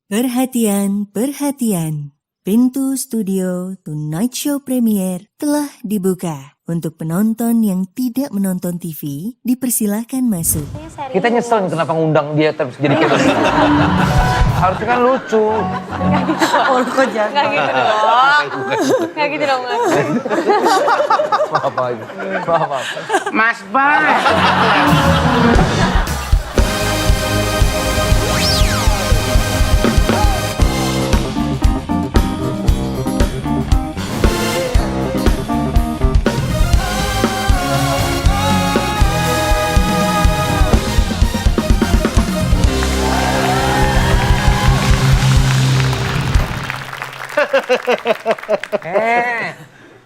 Perhatian, perhatian. Pintu studio Tonight Show Premiere telah dibuka. Untuk penonton yang tidak menonton TV, dipersilahkan masuk. Kita nyesel nih kenapa ngundang dia terus jadi kayak begini. Harusnya kan lucu. Oh, kok jangan. Nggak gitu dong. Nggak gitu dong, Mas. Maaf aja. Maaf. Mas Bay.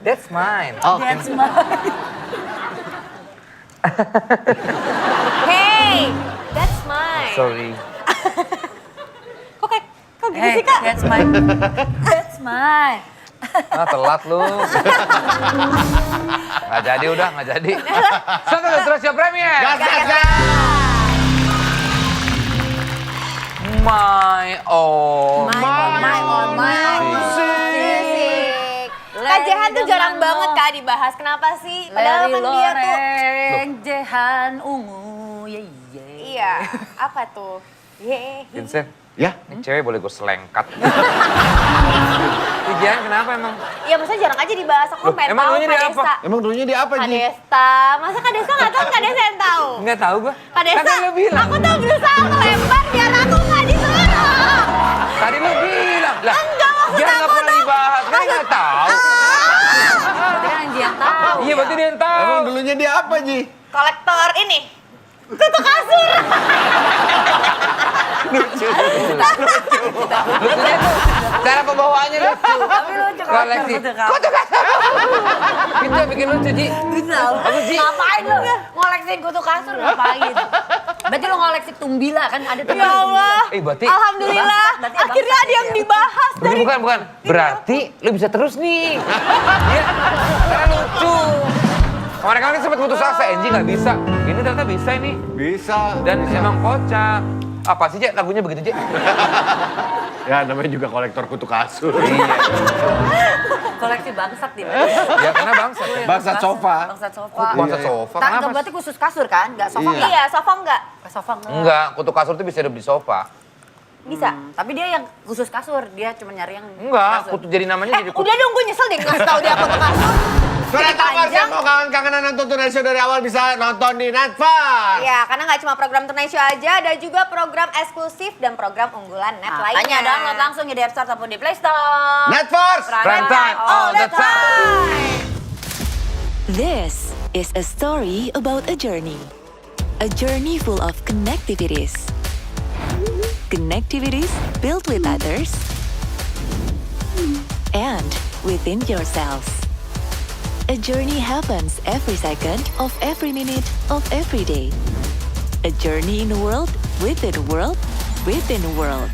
That's mine. Oh, That's mine. Hey, that's mine. Sorry. Kok gitu sih, Kak? That's mine. That's mine. Ah, telat lu. Nggak jadi udah, nggak jadi. Satu terus ya Premier. My own. Musik. Kak Jehan tuh jarang banget Kak dibahas. Kenapa sih? Padahal kan dia tuh... Loreng, Jehan, Ungu, ye ye. Iya, apa tuh? Ye. Vincent, Ya, ini cewek boleh gue selengkat. Ijian kenapa emang? Iya, maksudnya jarang aja dibahas. Aku Loh, pengen emang tahu dulunya Kak dia Desta. apa? emang dulunya dia apa, Kak Ji? Desta. Masa Kak Desta nggak tahu? Kak Desta yang tahu. Nggak tahu gue. Kak Desta, Kan lu bilang. aku tuh berusaha melempar biar aku nggak disuruh. Tadi lu bilang. Lah, Enggak, maksud dia aku nggak pernah tuh- dibahas. Kan nggak tahu. Berarti kan Anji yang tahu. Iya, berarti dia yang tahu. Emang dulunya dia apa, Ji? Kolektor ini. Kutu kasur. Lucunya tuh cara pembawaannya lucu. Tapi lucu Koleksi. Kutu kasur. Kita bikin lucu, Ji. Bisa. Bagus, Ji. Ngapain lu? Ngoleksin kutu kasur ngapain? Berarti lu ngoleksi tumbila kan ada tuh. Ya Allah. Berarti... Alhamdulillah. Berarti Akhirnya ada yang dibahas dari... Bukan. Berarti lu bisa terus nih. Iya, karena lucu. Kemarin-kemarin sempat putus asa, Enji nggak bisa. Ini ternyata bisa ini. Bisa. Dan emang kocak. Apa sih, Cek? Lagunya begitu, Cek? Ya, namanya juga kolektor kutu kasur. Iya. Koleksi bangsat dia. Ya, karena bangsa. Bangsat sofa. Bangsat sofa. Bangsa sofa, Tak, kenapa? berarti khusus kasur kan? Enggak sofa Iya. enggak? Iya, sofa enggak? Sofa enggak. Enggak, kutu kasur tuh bisa hidup di sofa. Bisa. Tapi dia yang khusus kasur, dia cuma nyari yang Enggak, kasur. kutu jadi namanya jadi kutu. Udah dong, gue nyesel deh ngasih tau dia kutu kasur. Sudah Jadi tahu panjang. mau kangen-kangenan nonton Tonight Show dari awal bisa nonton di Netflix. Ya, karena nggak cuma program Tonight Show aja, ada juga program eksklusif dan program unggulan net lainnya. Makanya download langsung di App Store ataupun di Play Store. Netflix. Prime time all the time. This is a story about a journey. A journey full of connectivities. Connectivities built with others and within yourselves. A journey happens every second of every minute of every day. A journey in a world within a world within a world.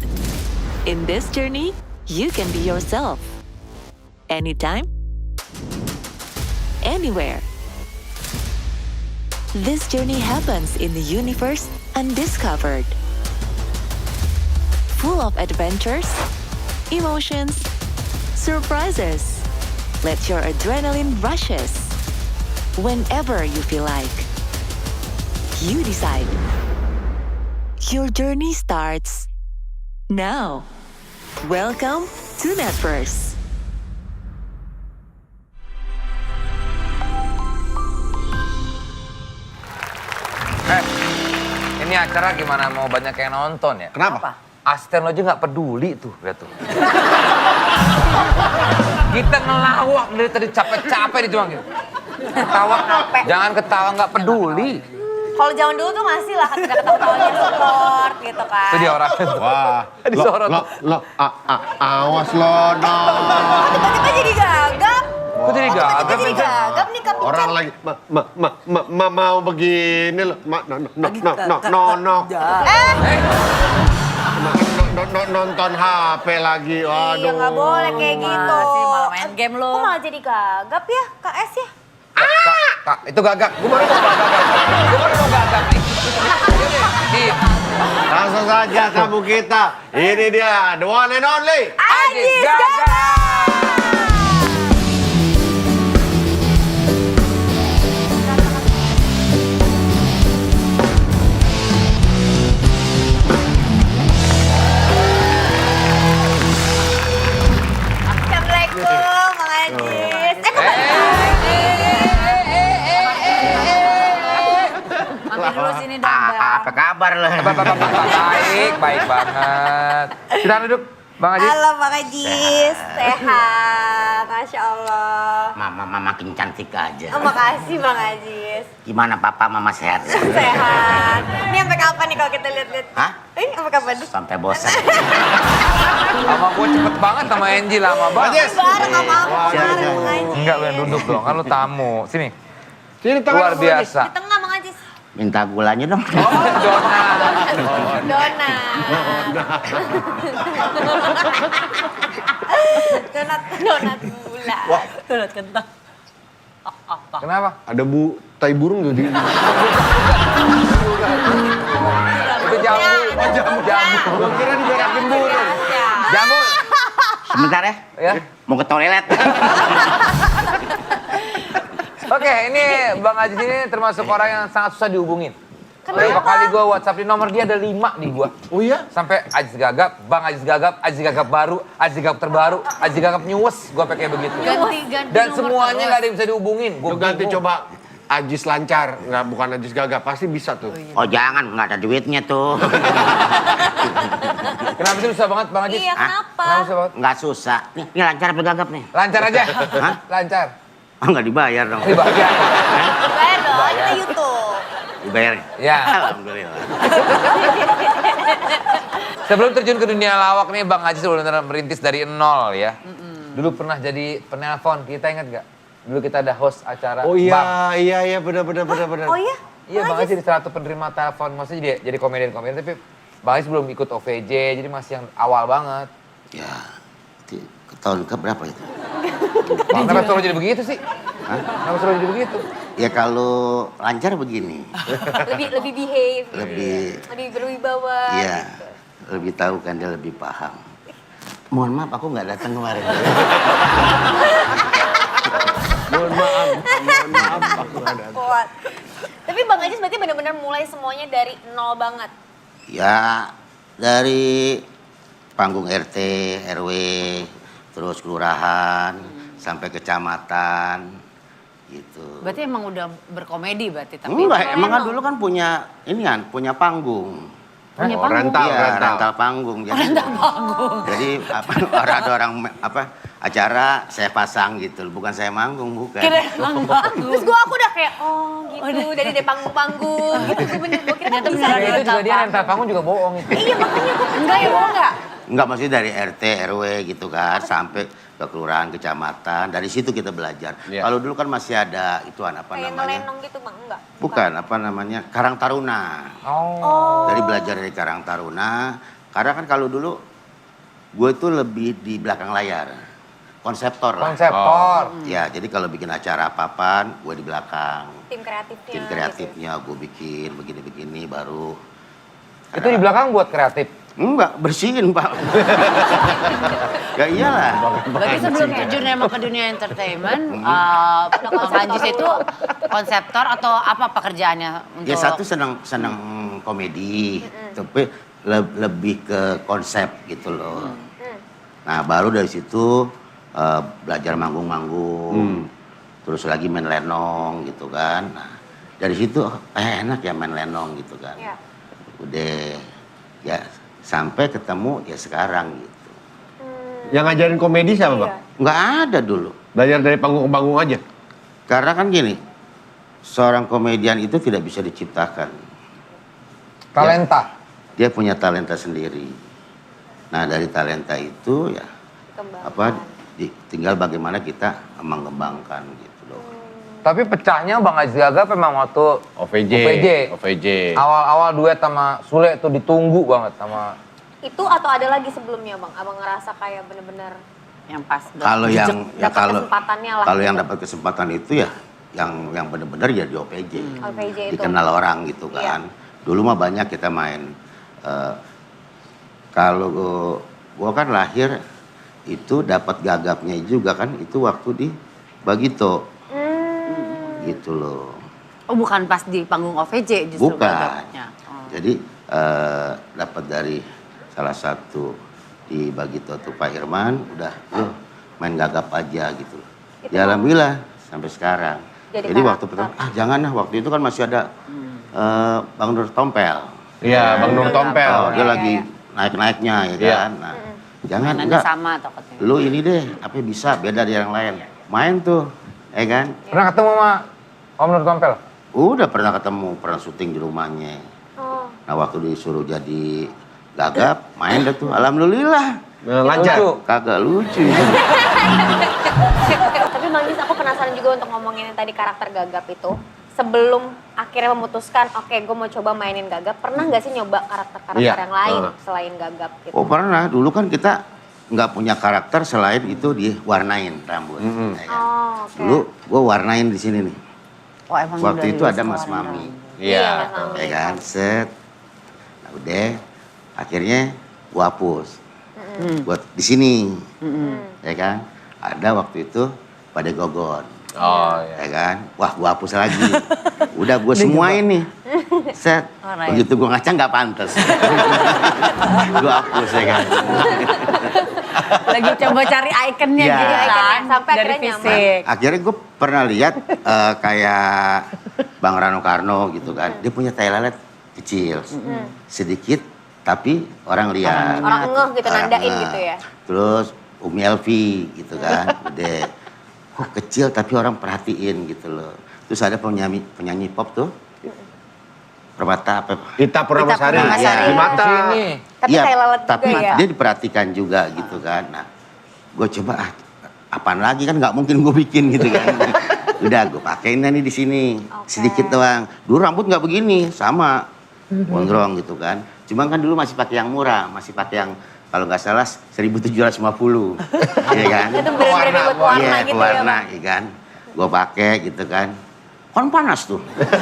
In this journey, you can be yourself. Anytime, anywhere. This journey happens in the universe undiscovered. Full of adventures, emotions, surprises. Let your adrenaline rushes. Whenever you feel like. You decide. Your journey starts now. Welcome to Netverse. Ini acara gimana mau banyak yang nonton ya? Kenapa? Asisten lo aja nggak peduli tuh, lihat tuh. Kita ngelawak dari tadi capek-capek di cuma gitu. Ketawa, jangan ketawa nggak peduli. Kalau zaman dulu tuh masih lah kita ketawa-tawanya support gitu kan. Itu dia orang. Wah, Disorot. Awas lo dong. Tiba-tiba jadi gagap. Kok jadi Tiba-tiba gagap jadi nih? gagap nih Kak Pincen. Orang lagi mau begini loh. Nonton HP lagi. Waduh. Iya nggak boleh kayak gitu. Masih malah main game lo. Kok malah jadi gagap ya Kak S ya? Kak, itu gagak. Gue baru mau gagak. Gue baru mau gagak nih. Nih, Langsung saja tamu kita. Ini dia, the one and only. Ajis Gaga. Assalamualaikum, Bang Ajis. Mampir dulu sini dong, Bang. Apa kabar lo? Baik banget. Silakan duduk, Bang Ajis. Halo Bang Ajis, sehat, Masya Allah. Mama makin cantik aja. Oh, makasih Bang Ajis. Gimana papa mama sehat? Sehat. Ini sampai kapan nih kalau kita lihat-lihat? Hah? Ini sampai kapan? Sampai bosan. Sama gue cepet banget sama Angie lama banget. Ajis. Bareng sama aku Wah, kemarin iya, Bang Ajis. Enggak, Ben, duduk dong. Kan lu tamu. Sini. Sini tangan Luar Bang Ajis. biasa. Di tengah Bang Ajis. Minta gulanya dong. Oh, donat. Donat. Donat gula. Donat kentang. Kenapa? Ada tai burung tuh. Itu jamu. Oh, jamu. Gua kira diberakin burung. Jamu. Sebentar ya. Ya. Mau ke toilet. Oke, ini Bang Ajis ini termasuk orang yang sangat susah dihubungin. Berapa kali gue WhatsApp nomor dia ada 5 di gua. Oh iya? Sampai Ajis Gagap, Bang Ajis Gagap baru, Ajis Gagap terbaru, Ajis Gagap newest, gue pakai begitu. Ganti Dan semuanya nggak ada yang bisa dihubungin. Lu ganti coba Ajis lancar, nggak bukan Ajis Gagap, pasti bisa tuh. Oh jangan, nggak ada duitnya tuh. Kenapa sih susah banget Bang Ajis? Iya, Hah? kenapa? Kenapa susah banget? Nggak susah. Ini lancar apa gagap nih? Lancar aja. Hah? Lancar. Oh nggak dibayar dong. Dibayar. Bayar dong, kita YouTube. Dibayar? Ya. Alhamdulillah. Sebelum terjun ke dunia lawak nih Bang Ajis benar-benar merintis dari nol ya. Dulu pernah jadi penelpon, kita ingat nggak? Dulu kita ada host acara. Oh Bang. iya, benar. Oh iya? Iya Bang Ajis jadi salah satu penerima telepon. Maksudnya dia jadi komedian tapi Bang Ajis belum ikut OVJ, jadi masih yang awal banget. Ya, ke tahun ke berapa itu? Bang, kenapa suruh jadi begitu sih? Kenapa suruh jadi begitu? Ya kalau lancar begini. Lebih behave. Lebih berwibawa. Iya, lebih tahu kan dia lebih paham. Mohon maaf aku nggak datang kemarin. Mohon maaf, aku nggak ada. Kuat. Tapi Bang Ajis berarti benar-benar mulai semuanya dari nol banget. Ya dari panggung RT, RW, terus kelurahan, sampai kecamatan, gitu. Berarti emang udah berkomedi berarti tapi Enggak, emang kan dulu kan punya punya panggung. punya Oh, panggung. rental. Iya, rental panggung. Jadi ada orang acara saya pasang gitu, bukan saya manggung, bukan. Terus aku udah kayak, oh gitu, dari panggung-panggung gitu. Gue kira kan bisa. Ya, itu juga dia rental panggung juga bohong itu. Iya makanya gue enggak ya bohong enggak? Enggak, maksudnya dari RT, RW gitu kan, sampai ke kelurahan, kecamatan. Dari situ kita belajar. Iya. Kalau dulu kan masih ada ituan apa Kayak namanya? ngelenong gitu Bang, enggak? Bukan, apa namanya? Karang Taruna. Oh. Dari belajar dari Karang Taruna. Karena kan kalau dulu gue itu lebih di belakang layar. Konseptor lah. Konseptor. Ya, jadi kalau bikin acara apapun, gue di belakang. Tim kreatifnya. Tim kreatifnya gue bikin begini-begini baru. Itu di belakang buat kreatif. Enggak, bersihin Pak. Ya iyalah. Berarti sebelum terjun emang ke dunia entertainment, Bang Ajis itu konseptor atau apa pekerjaannya untuk? Ya satu senang komedi, tapi lebih ke konsep gitu loh. Nah baru dari situ belajar manggung-manggung, terus lagi main lenong gitu kan. Nah dari situ enak ya main lenong gitu kan. Iya. Udah ya sampai ketemu ya sekarang gitu. Yang ngajarin komedi siapa, Bang? Nggak ada dulu. Belajar dari panggung ke panggung aja? Karena kan gini, seorang komedian itu tidak bisa diciptakan. Talenta. Dia punya talenta sendiri. Nah dari talenta itu ya tinggal bagaimana kita mengembangkan gitu loh. Tapi pecahnya Bang Ajis Gagap memang waktu OVJ. awal-awal duet sama Sule tuh ditunggu banget sama. Itu atau ada lagi sebelumnya Bang? Abang ngerasa kayak bener-bener Yang pas. Kalau yang dapat kesempatannya lah kalau gitu. yang dapat kesempatan itu ya yang benar-benar ya di OPJ. OVJ itu. Dikenal orang gitu kan. Dulu mah banyak kita main eh, kalau gua kan lahir itu dapat gagapnya juga kan itu waktu di Bagito. Gitu loh. Oh bukan pas di panggung OVJ justru Bukan. gagapnya. Oh. Jadi dapat dari salah satu di Bagito tuh Pak Irman, udah lu main gagap aja gitu. Ya alhamdulillah sampai sekarang. Jadi waktu pertama, jangan lah waktu itu kan masih ada Bang Nur Tompel. Iya, Bang Nur Tompel. Oh, dia lagi naik-naiknya ya kan. Nah, jangan Mainannya enggak. sama takutnya. Lu ini deh, apa bisa beda dari yang lain. Main tuh, ya kan? Pernah ketemu sama Om Nur Tompel? Udah pernah ketemu, pernah syuting di rumahnya. Nah waktu disuruh jadi gagap, main dah tuh. Alhamdulillah. Lancar. Lucu. Kagak lucu. Tapi Bang Jis, aku penasaran juga untuk ngomongin yang tadi karakter Gagap itu. Sebelum akhirnya memutuskan, oke gue mau coba mainin Gagap, pernah nggak sih nyoba karakter-karakter Iya. yang lain selain Gagap gitu? Oh pernah, dulu kan kita nggak punya karakter selain itu diwarnain rambut. Ya kan? Oh, oke. Dulu gue warnain di sini nih. Oh, emang Waktu dari itu ada dulu Mas sekarang. Mami. Iya. Mas Mami. Ya kan, set. Nah, udah, akhirnya gua hapus. Buat di sini. Ya kan? Ada waktu itu pada Gogon. Oh iya. Ya kan? Wah, gua hapus lagi. Udah gua semuain nih. Set. Alright. Begitu gua ngaca nggak pantas. Gua hapus ya kan. Lagi coba cari ikonnya Iya. gitu Ikonnya, kan. sampai dari akhirnya nyaman. fisik. Akhirnya gue pernah lihat kayak Bang Rano Karno gitu kan. Dia punya tai lalat kecil. Sedikit tapi orang lihat. Orang ngeh gitu, Orang nandain ngeh. gitu ya. Terus Umi Elvi gitu kan. Gede. Kok kecil tapi orang perhatiin gitu loh. Terus ada penyanyi pop tuh. Permata apa? Ita Purnamasari. Ita Purnamasari. Di mata. Sini. Tapi Iya, tai lalat juga tapi ya. dia diperhatikan juga gitu kan. Nah, gue coba apaan lagi kan nggak mungkin gue bikin gitu kan. Udah gue pakein nih di sini sedikit doang. Dulu rambut nggak begini, sama gondrong gitu kan. Cuma kan dulu masih pakai yang murah, masih pakai yang kalau nggak salah 1.750, ya kan? Itu bener-bener buat warna Iya, gitu ya, warna, Bang. ya kan? Gue pakai gitu kan. Kan panas tuh,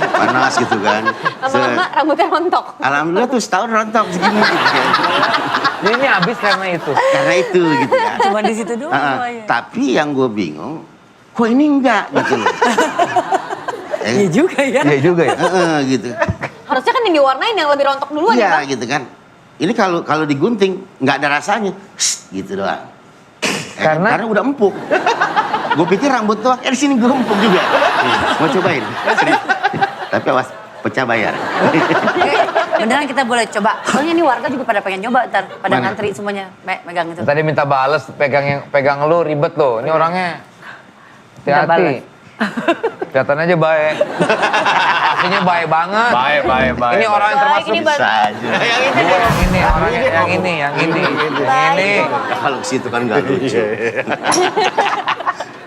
panas gitu kan. Lama-lama rambutnya rontok. Alhamdulillah tuh setahun rontok segini gitu kan. Jadi ini habis karena itu. Karena itu gitu kan. Cuma di situ doang semuanya. Tapi yang gue bingung, kok ini enggak gitu loh. Iya juga ya. Iya juga ya. Gitu. Harusnya kan yang diwarnain yang lebih rontok duluan ya, Iya Bang? gitu kan. Ini kalau digunting nggak ada rasanya, gitu doang. Karena udah empuk. Gue pikir rambut doang, di sini gue empuk juga. Mau cobain. Tapi awas pecah bayar. Beneran kita boleh coba. Soalnya ini warga juga pada pengen nyoba ntar. Pada Mana? ngantri semuanya megang itu. Tadi minta bales pegang lu ribet loh. Ini orangnya Minta hati-hati. bales. Kelihatan aja baik. Aslinya baik banget. Baik. Ini orang yang Baik, termasuk ini Bisa aja. yang ini. Kalau ke situ kan nggak lucu.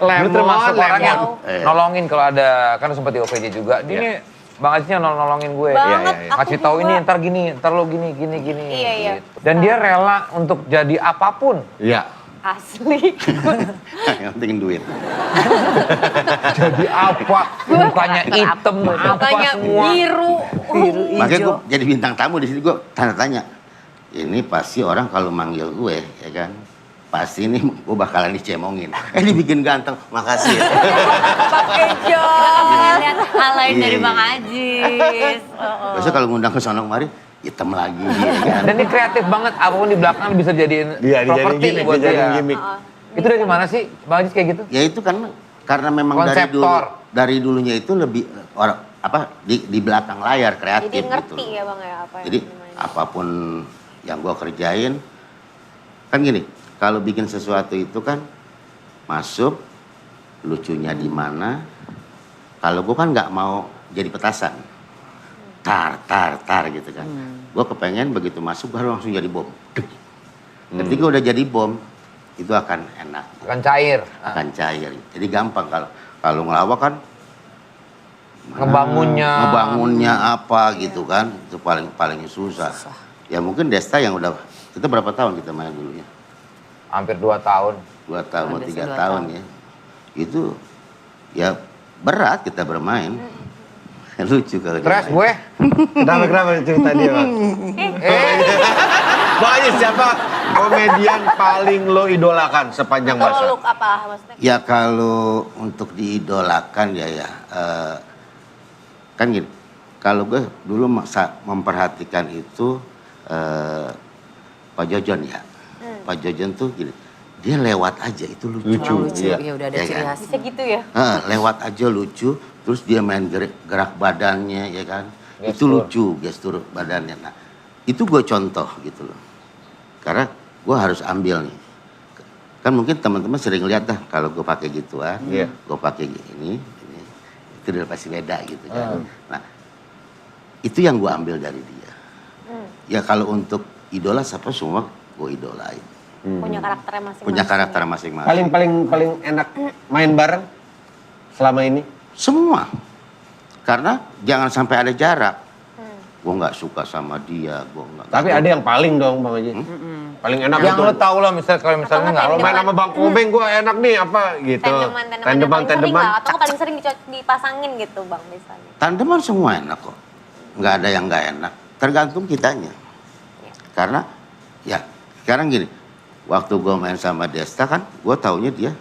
Lu termasuk orang yang lemon. nolongin kalau ada, kan sempet di OVJ juga. Dia ini Bang Ajisnya nolongin gue. Banget, aku Ngasih tahu juga. ini, ntar gini, ntar lo gini. Iya. Gitu. Dan dia rela untuk jadi apapun. Iya. Asli. Yang penting duit. Jadi apa? Mukanya hitam, apa Mukanya semua. biru. Makanya gue jadi bintang tamu di sini gue tanya. Ini pasti orang kalau manggil gue, ya kan? Pasti ini gue bakalan dicemongin. Dibikin ganteng, makasih. Ya. Pakai jos. Pengen lihat hal lain Iya, dari iya. Bang Ajis. Biasanya kalau ngundang ke sono kemari, hitam lagi, ya kan? Dan ini kreatif banget, apapun di belakang bisa jadiin Iya, properti dijadiin buat dijadiin dia. gimmick. Itu dari mana sih Bang Ajis kayak gitu? Ya itu kan karena memang Konseptor. dari dulunya itu lebih orang apa di belakang layar kreatif Jadi ngerti gitu. ya Bang ya apa yang Jadi namanya. apapun yang gue kerjain kan gini, kalau bikin sesuatu itu kan masuk lucunya di mana. Kalau gue kan nggak mau jadi petasan, tar gitu kan. Gue kepengen begitu masuk gue langsung jadi bom. Ketika udah jadi bom itu akan enak, Akan cair. akan cair. Jadi gampang kalau ngelawak kan ngebangunnya apa gitu kan, itu paling susah. Ya mungkin Desta yang udah, kita berapa tahun kita main dulunya? Hampir 2 tahun. 2 tahun atau Desta 3 2 tahun tahun. ya. Itu ya berat kita bermain. Lucu kalau dia Stres main. gue. Kenapa cerita dia, Bang? Bang Ajis, siapa komedian paling lo idolakan sepanjang Atau masa? look apa maksudnya? Ya kalau untuk diidolakan kan gini, kalau gue dulu memperhatikan itu Pak Jojon ya. Pak Jojon tuh gini, dia lewat aja itu lucu. Lucu. Lucu, Iya. ya udah ada Ya ciri kan? khasnya. Bisa gitu ya? Lewat aja lucu, terus dia main gerak badannya ya kan. Itu Gestur. lucu gestur badannya. Nah, itu gue contoh gitu loh. Karena gue harus ambil nih. Kan mungkin teman-teman sering lihat dah kalau gue pakai gituan, Iya. gue pakai ini, itu udah pasti beda gitu kan. Nah, itu yang gue ambil dari dia. Ya kalau untuk idola siapa semua gue idolain. Punya karakternya masing-masing. Punya karakter masing-masing. Paling enak main bareng selama ini? Semua. Karena jangan sampai ada jarak. Gue nggak suka sama dia, gue nggak. Tapi ada yang paling dong, Bang Ajis. Paling enak Yang itu. lo tau lah misalnya kalau misalnya Atau nggak Kalau lo main sama Bang Komeng gue enak nih apa gitu. Tandeman paling sering nggak? Atau nggak paling sering dipasangin gitu bang misalnya? Tandeman semua enak kok. Nggak ada yang nggak enak. Tergantung kitanya. Karena ya sekarang gini, waktu gue main sama Desta kan, gue taunya dia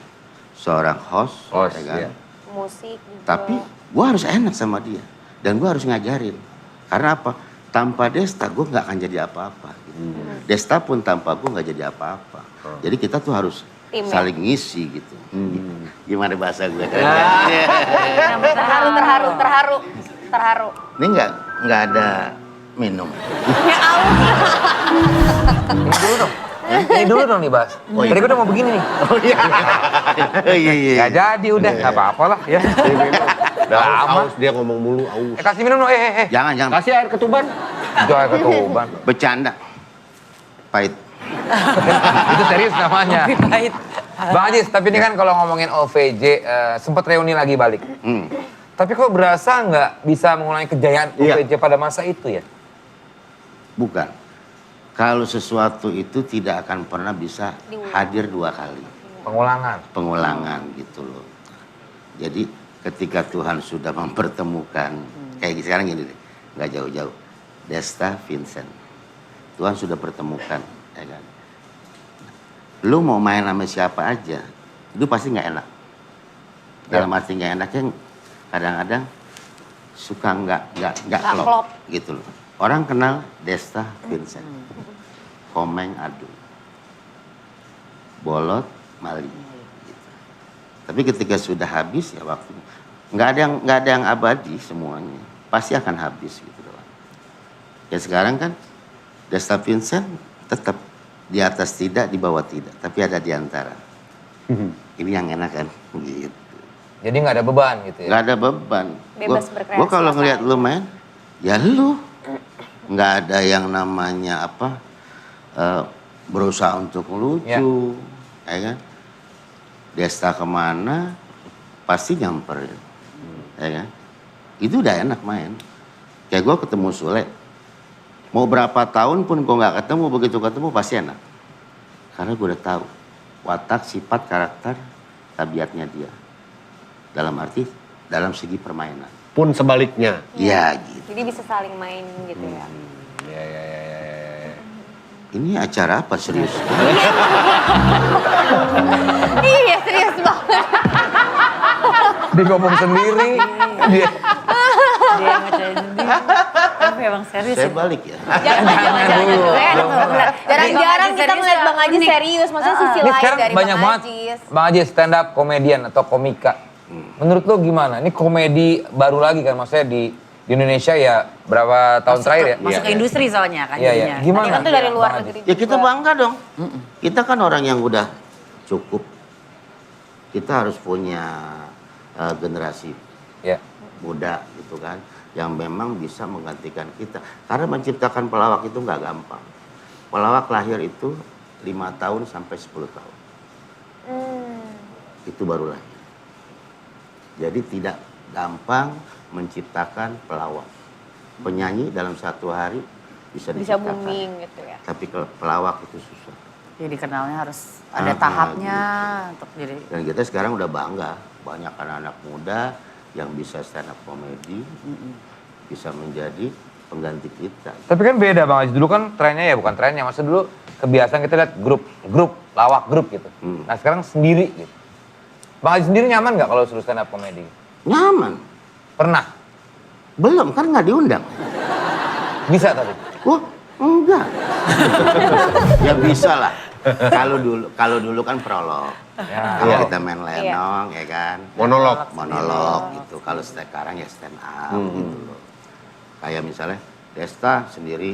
seorang host, Host, ya kan? iya. Musik juga. Tapi gue harus enak sama dia dan gue harus ngajarin. Karena apa? Tanpa Desta gue nggak akan jadi apa-apa. Gitu. Desta pun tanpa gue nggak jadi apa-apa. Jadi kita tuh harus Tim, ya? saling ngisi gitu. Gimana bahasa gue? Terharu. Ini nggak ada minum. Ya Allah. Ini dulu dong. Ini dulu dong nih, Bas. Oh, iya. Tadi gue udah mau begini nih. Oh iya. Gak jadi udah, gak apa-apa lah ya. Udah Lama. aus dia ngomong mulu aus. Kasih minum dong, Jangan. Kasih air ketuban. Itu air ketuban. Bercanda. Pahit. Itu serius namanya. Pahit. Bang Ajis, tapi ini kan kalau ngomongin OVJ, sempat reuni lagi balik. Tapi kok berasa nggak bisa mengulangi kejayaan Iya. OVJ pada masa itu ya? Bukan. Kalau sesuatu itu tidak akan pernah bisa hadir dua kali. Pengulangan. Gitu loh. Jadi ketika Tuhan sudah mempertemukan, kayak sekarang gini deh, nggak jauh-jauh. Desta Vincent. Tuhan sudah pertemukan, ya kan? Lu mau main sama siapa aja, itu pasti nggak enak. Dalam arti nggak enaknya kadang-kadang suka nggak klop gitu loh. Orang kenal Desta Vincent, Komeng Adu, Bolot Mali. Gitu. Tapi ketika sudah habis ya waktu nggak ada yang abadi semuanya, pasti akan habis gitu doang. Ya sekarang kan Desta Vincent tetap di atas tidak, di bawah tidak, tapi ada di antara. Ini yang enak kan, gitu. Jadi nggak ada beban gitu ya? Nggak ada beban. Bebas berkreasi Gue kalau apa ngeliat aja. lu main, ya lu. Nggak ada yang namanya apa, berusaha untuk lucu, ya kan? Desta kemana, pasti nyamperin, ya kan? Itu udah enak main. Kayak gue ketemu Sule, mau berapa tahun pun gue nggak ketemu, begitu ketemu pasti enak. Karena gue udah tahu watak, sifat, karakter, tabiatnya dia. Dalam arti, dalam segi permainan. Pun sebaliknya. Ya gitu. Jadi bisa saling main gitu ya. Ya. Ini acara apa serius? Iya serius banget. Dia ngomong sendiri. Dia Dia ngecek sendiri. Tapi emang serius Saya ya. balik ya. Jarang-jarang kita ngeliat Bang Ajis serius. Maksudnya sisi ini lain sekarang dari banyak Bang banget Ajis. Bang Ajis stand up komedian atau komika. Menurut lo gimana? Ini komedi baru lagi kan, maksudnya di Indonesia ya berapa tahun terakhir ya? Masuk ke industri soalnya kan Iya, jadinya. Gimana? Kan tuh dari luar Bang negeri Ya kita juga. bangga dong. Kita kan orang yang udah cukup. Kita harus punya generasi Ya. muda gitu kan. Yang memang bisa menggantikan kita. Karena menciptakan pelawak itu nggak gampang. Pelawak lahir itu 5 tahun sampai 10 tahun. Itu baru lahir. Jadi tidak gampang menciptakan pelawak. Penyanyi dalam satu hari bisa Bisa diciptakan. booming gitu ya. Tapi kalau pelawak itu susah. Jadi kenalnya harus ada tahapnya untuk jadi. Dan kita sekarang udah bangga. Banyak anak-anak muda yang bisa stand up comedy. bisa menjadi pengganti kita. Tapi kan beda Bang Aziz, dulu kan trennya ya bukan trennya, maksud dulu kebiasaan kita lihat grup, lawak grup gitu. Nah sekarang sendiri gitu. Bang Aziz sendiri nyaman nggak kalau suruh stand up komedi? Nyaman. Pernah? Belum, kan nggak diundang. Bisa tapi? Wah, enggak. Ya bisa lah. Kalau dulu kan prolog. Ya. Kalau kita main lenong ya kan. Monolog gitu. Kalau sekarang ya stand up gitu loh. Kayak misalnya Desta sendiri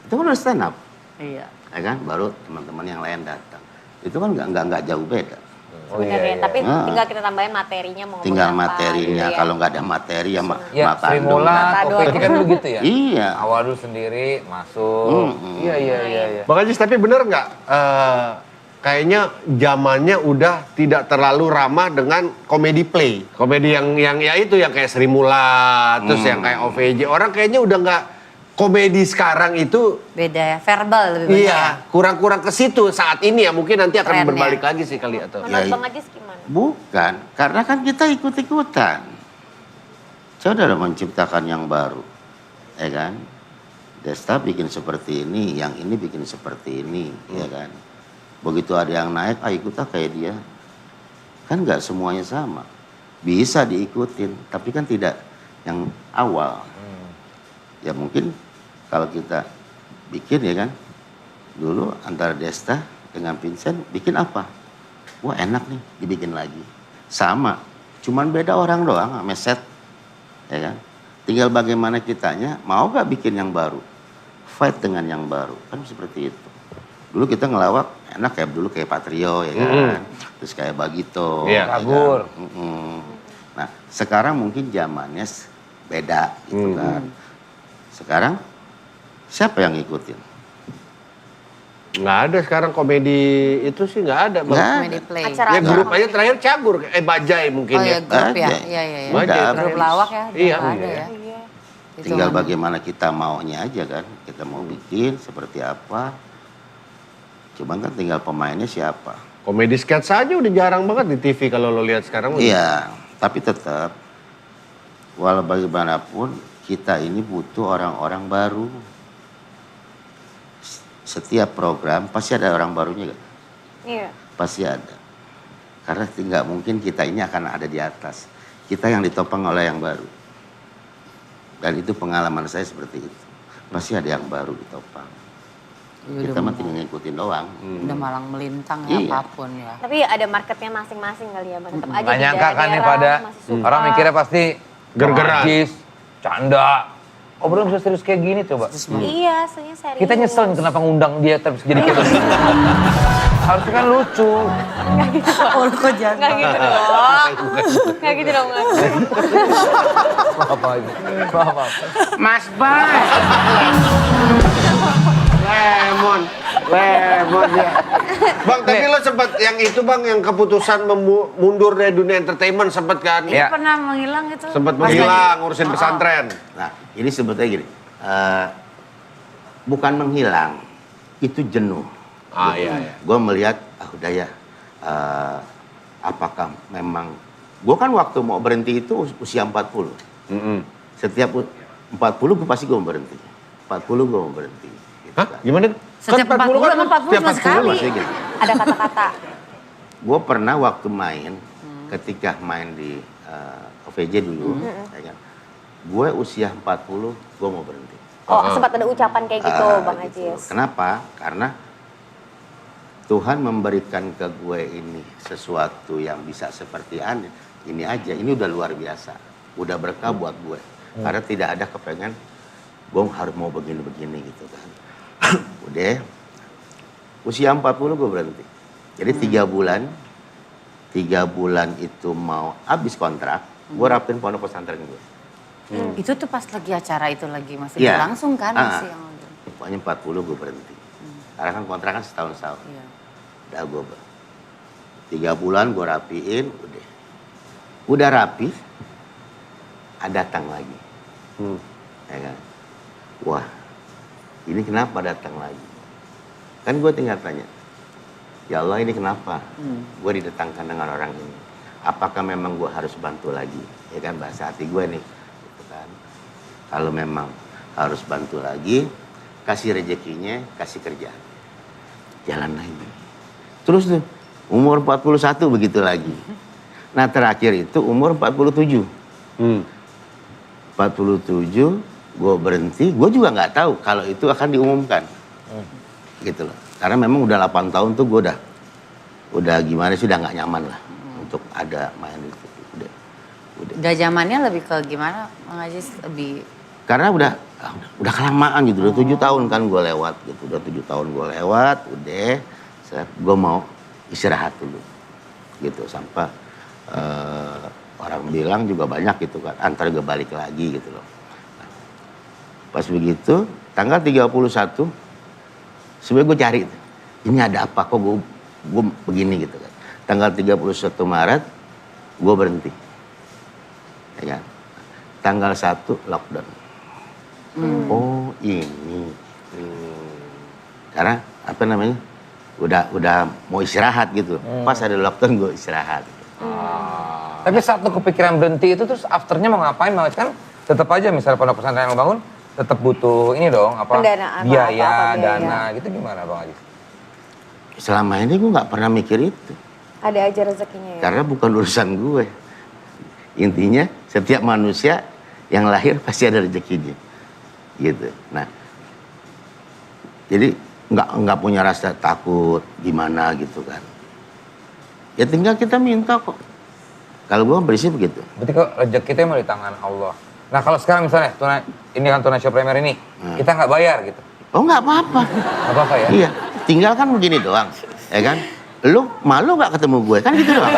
itu kan udah stand up. Iya. Ya kan, baru teman-teman yang lain datang. Itu kan nggak jauh beda. Sebenarnya, tapi tinggal kita tambahin materinya mau ngomong Tinggal apa, materinya, gitu ya. kalau nggak ada materi ya Ya, makan Sri dong. Mulat, Matador. OPJ kan dulu gitu ya? Iya. Awal dulu sendiri, masuk. Iya. Bang Ajis, tapi bener nggak? Kayaknya zamannya udah tidak terlalu ramah dengan komedi play. Komedi yang ya itu yang kayak Sri Mulat, terus yang kayak OVJ. Orang kayaknya udah nggak komedi sekarang itu. Beda ya, verbal lebih banyak. Iya, kurang-kurang ke situ saat ini ya. Mungkin nanti akan Trennya. berbalik lagi sih kali atau. Menurut Ya, Bang Ajis gimana? Bukan, karena kan kita ikut-ikutan. Saudara menciptakan yang baru, ya kan? Desta bikin seperti ini, yang ini bikin seperti ini, ya kan? Begitu ada yang naik, ikut kayak dia. Kan nggak semuanya sama. Bisa diikutin, tapi kan tidak yang awal. Ya mungkin kalau kita bikin ya kan, dulu antara Desta dengan Vincent bikin apa? Wah enak nih, dibikin lagi. Sama, cuman beda orang doang, meset. Ya kan? Tinggal bagaimana kitanya, mau gak bikin yang baru? Fight dengan yang baru, kan seperti itu. Dulu kita ngelawak, enak kayak dulu kayak Patrio ya kan. Terus kayak Bagito. Iya. ya kan? Kabur. Nah sekarang mungkin zamannya beda gitu kan. Sekarang siapa yang ngikutin? Nggak ada sekarang komedi itu sih nggak ada. Bang. Nggak Comedy play. Acara Ya grup aja terakhir Cagur, Bajai mungkin Oh ya. ya, grup ya. Ada. Iya. Bajai Udah, Grup terakhir. lawak ya, udah Iya. nggak ada ya. Itu Tinggal mana? bagaimana kita maunya aja kan. Kita mau bikin seperti apa. Cuman kan tinggal pemainnya siapa. Komedi sketch aja udah jarang banget di TV kalau lo lihat sekarang. Iya, tapi tetap walau bagaimanapun kita ini butuh orang-orang baru. Setiap program pasti ada orang barunya gak? Iya. Pasti ada. Karena nggak mungkin kita ini akan ada di atas. Kita yang ditopang oleh yang baru. Dan itu pengalaman saya seperti itu. Pasti ada yang baru ditopang. Ya, Kita mah tinggal ngikutin doang. Udah malang melintang ya, Iya. apapun ya. Tapi ada marketnya masing-masing kali ya, Bang. Tetap aja Nggak di nyangka kan nih daerah pada masih suka. orang mikirnya pasti Ger-geran. Ajis, canda. Obrolan bisa serius kayak gini coba. Iya, aslinya serius. Kita nyesel nih kenapa ngundang dia terus jadi kayak gini. Harusnya kan lucu. Oh, kok jangan. Nggak gitu dong. Nggak gitu dong. Mas. Maaf aja. Maaf. Mas Bay. Lemon ya. Bang, tapi lo sempat yang itu Bang, yang keputusan mundur dari dunia entertainment sempat kan? Iya. Ini pernah menghilang itu. Sempat menghilang ngurusin pesantren. Nah, ini sebetulnya gini. Bukan menghilang, itu jenuh. Iya. Gue melihat, udah ya, apakah memang... Gue kan waktu mau berhenti itu usia 40. Setiap 40 gue pasti gue mau berhenti. 40 gue mau berhenti. Gitu Hah? kan. Gimana? Setiap 40 sama 40 Setiap cuma sekali. maksudnya gini. Ada kata-kata. Gue pernah waktu main, ketika main di OVJ dulu, ya kan, gue usia 40, gue mau berhenti. Oh, sempat ada ucapan kayak gitu, Bang Gitu. Ajis. Kenapa? Karena Tuhan memberikan ke gue ini sesuatu yang bisa seperti ini aja, ini udah luar biasa. Udah berkah buat gue. Karena tidak ada kepengen, gue harus mau begini-begini gitu kan. Udah, usia 40 gue berhenti. Jadi 3 bulan itu mau habis kontrak, gue rapin pondok pesantren gue. Itu tuh pas lagi acara itu lagi masih Iya. berlangsung kan? Masih yang... Pokoknya 40 gue berhenti. Karena kan kontrak kan setahun-setahun. Iya. Udah gue 3 bulan gue rapiin, udah rapi, datang lagi. Ya kan? Wah, ini kenapa datang lagi? Kan gue tinggal tanya, ya Allah ini kenapa? Gue didatangkan dengan orang ini. Apakah memang gue harus bantu lagi? Ya kan bahasa hati gue nih. Gitu kan. Kalau memang harus bantu lagi, kasih rezekinya, kasih kerja. Jalan lagi. Terus tuh, umur 41 begitu lagi. Nah terakhir itu umur 47. 47, gue berhenti, gue juga nggak tahu kalau itu akan diumumkan. Gitu loh. Karena memang udah 8 tahun tuh gue udah gimana sih, udah nggak nyaman lah untuk ada main itu. Udah zamannya lebih ke gimana, Bang Aziz? Lebih Karena udah kelamaan gitu, udah 7 tahun kan gue lewat gitu, udah 7 tahun gue lewat, udah, gue mau istirahat dulu, gitu sampai orang bilang juga banyak gitu kan, antar gue balik lagi gitu loh. Nah, pas begitu, tanggal 31, sebenarnya gue cari, ini ada apa kok gue begini gitu kan. Tanggal 31 Maret, gue berhenti, ya kan. Tanggal 1 lockdown. Oh ini, karena apa namanya, udah mau istirahat gitu. Pas ada lockdown gue istirahat. Tapi saat lu kepikiran berhenti itu terus afternya mau ngapain? Bang Aziz? Kan tetap aja misalnya pondok pesantren yang lu bangun tetap butuh ini dong, apa Pendanaan, biaya, apa-apa biaya. dana gitu, gimana Bang Aziz? Selama ini gue nggak pernah mikir itu, Ada aja rezekinya ya. karena bukan urusan gue. Intinya setiap manusia yang lahir pasti ada rezekinya, gitu. Nah, jadi nggak punya rasa takut gimana gitu kan. Ya tinggal kita minta kok. Kalau gue berisi begitu. Berarti kok rezeki kita emang di tangan Allah. Nah kalau sekarang misalnya ini kan Tonight Show Premier ini, kita nggak bayar gitu. Oh nggak apa-apa. Nggak apa-apa ya? Iya, tinggal kan begini doang, ya kan? Lu malu nggak ketemu gue? Kan gitu doang.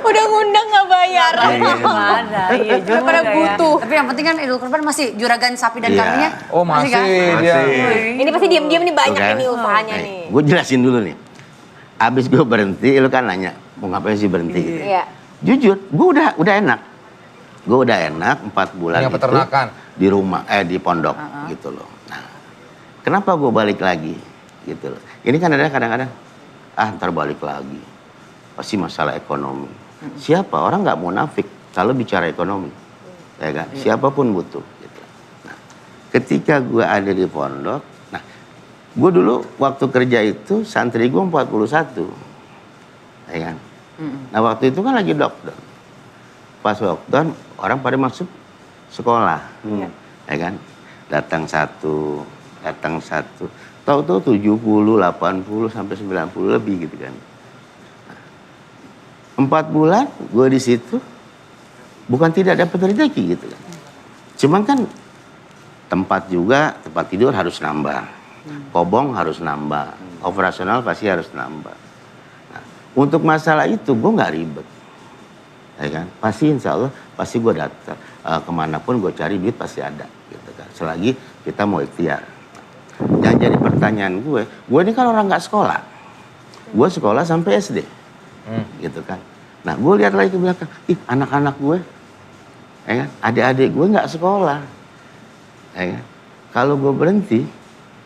Udah ngundang nggak bayar. gimana? Iya juga Daripada ya. butuh. Tapi yang penting kan Idul Kurban masih juragan sapi dan Iya. kambingnya. Oh masih kan? dia. Ini pasti diam-diam nih banyak Tuh kan? ini usahanya nih. Gue jelasin dulu nih. Abis gue berhenti, lu kan nanya, mau ngapain sih berhenti? Gitu. Iya. Jujur, gue udah enak. Gue udah enak 4 bulan Punya itu peternakan. di rumah, di pondok gitu loh. Nah, kenapa gue balik lagi gitu loh? Ini kan ada kadang-kadang, ntar balik lagi. Pasti masalah ekonomi. Siapa? Orang nggak munafik kalau bicara ekonomi. Ya kan? Siapapun butuh. Gitu. Nah, ketika gue ada di pondok, nah, gue dulu waktu kerja itu santri gue 41. Ya kan? Nah waktu itu kan lagi lockdown. Pas lockdown orang pada masuk sekolah. Ya kan? Datang satu. Tahu-tahu 70, 80 sampai 90 lebih gitu kan. 4 bulan gue di situ bukan tidak dapat rezeki gitu kan. Cuman kan tempat tidur harus nambah. Kobong harus nambah. Operasional pasti harus nambah. Nah, untuk masalah itu gue nggak ribet. Ya kan? Pasti insya Allah pasti gue datang kemanapun gue cari duit pasti ada gitu kan. Selagi kita mau ikhtiar. Yang jadi pertanyaan gue ini kan orang nggak sekolah. Gue sekolah sampai SD. Gitu kan. Nah gue lihat lagi ke belakang, anak-anak gue, ya kan, adik-adik gue nggak sekolah, ya kan. Kalau gue berhenti,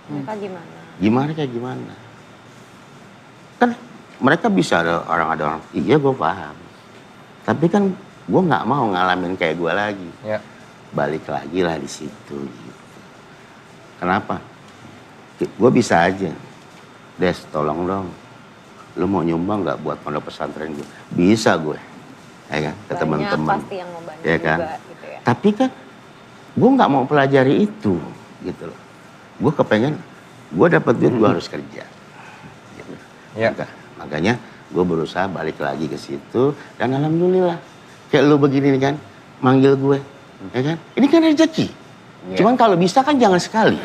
Mereka gimana? gimana? Kan mereka bisa ada orang, iya gue paham. Tapi kan gue nggak mau ngalamin kayak gue lagi. Ya. Balik lagi lah di situ. Gitu. Kenapa? Gue bisa aja, Des tolong dong. Lu mau nyumbang nggak buat pondok pesantren gue? Bisa gue, ya kan, ke teman-teman, pasti yang mau bantu ya kan. juga, gitu ya. Tapi kan, gue nggak mau pelajari itu, gitu loh. Gue kepengen, gue dapat duit gue harus kerja. Gitu. Ya. Makanya gue berusaha balik lagi ke situ dan alhamdulillah, kayak lu begini nih kan, manggil gue, ya kan. Ini kan rezeki. Cuman kalau bisa kan jangan sekali.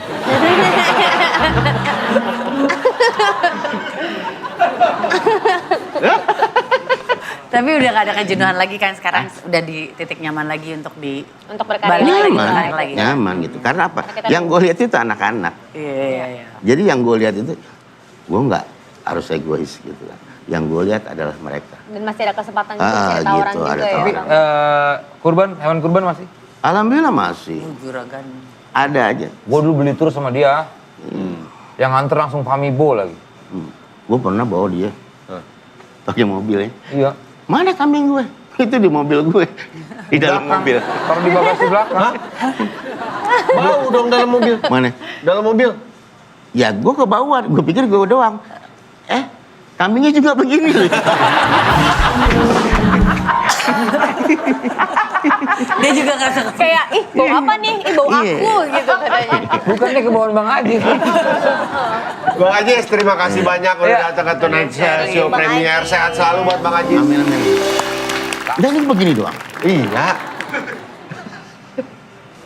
Tapi udah gak ada kejenuhan lagi kan sekarang udah di titik nyaman lagi untuk Untuk berkarya balik lagi. lagi. Nyaman gitu. Karena apa? kita Yang gue lihat itu anak-anak. Iya. Jadi yang gue lihat itu, gue nggak harus egois gitu kan. Yang gue lihat adalah mereka. Dan masih ada kesempatan gitu, masih ada tawaran gitu, juga ada ya. tawaran. Kurban, hewan kurban masih? Alhamdulillah masih. Juragan. Ada aja. Gue dulu beli terus sama dia. Yang nganter langsung Famibo lagi. Gue pernah bawa dia pakai mobil ya. Iya. Mana kambing gue? Itu di mobil gue. Di dalam mobil. Taruh di bagasi belakang. Bau dong dalam mobil. Mana? Dalam mobil. Ya gue kebauan, gue pikir gue doang. Kambingnya juga begini. Dia juga ngerasa Kayak, ih bau apa nih? Ih bau Iya. aku gitu katanya. Bukannya kebawaan Bang Haji. Bang Ajis, terima kasih banyak udah Iya. datang ke Tonight Show Bang Premier. Ajis. Sehat selalu buat Bang Ajis. Amin, amin. Dan ini begini doang. Iya.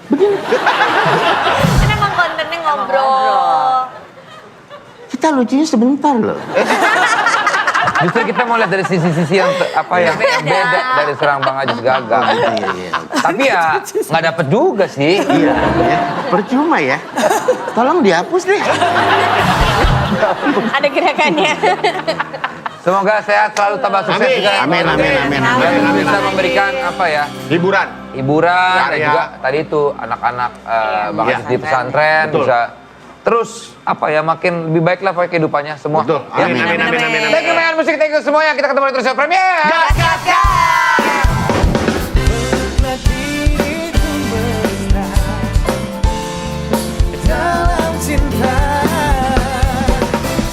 Kan emang kontennya ngobrol. Kita lucunya sebentar loh. Justru kita mau lihat dari sisi-sisi yang yang beda dari serang Bang Haji gagal. Iya. Tapi ya nggak dapet juga sih. Iya, ya. Percuma ya. Tolong dihapus deh. Ada gerakannya. Semoga sehat selalu, tambah sukses Amin. juga. Amin, amin, amin, amin. Dan Amin, bisa amin. memberikan Hiburan. hiburan dan Karya. juga tadi itu anak-anak Bang Iya. Haji di pesantren Betul. bisa terus makin lebih baik lah kehidupannya semua. Betul. Ya. Amin, amin, amin, amin. Thank you, main musik, thank you semuanya. Kita ketemu di Terus Premier. Gas, gas, gas.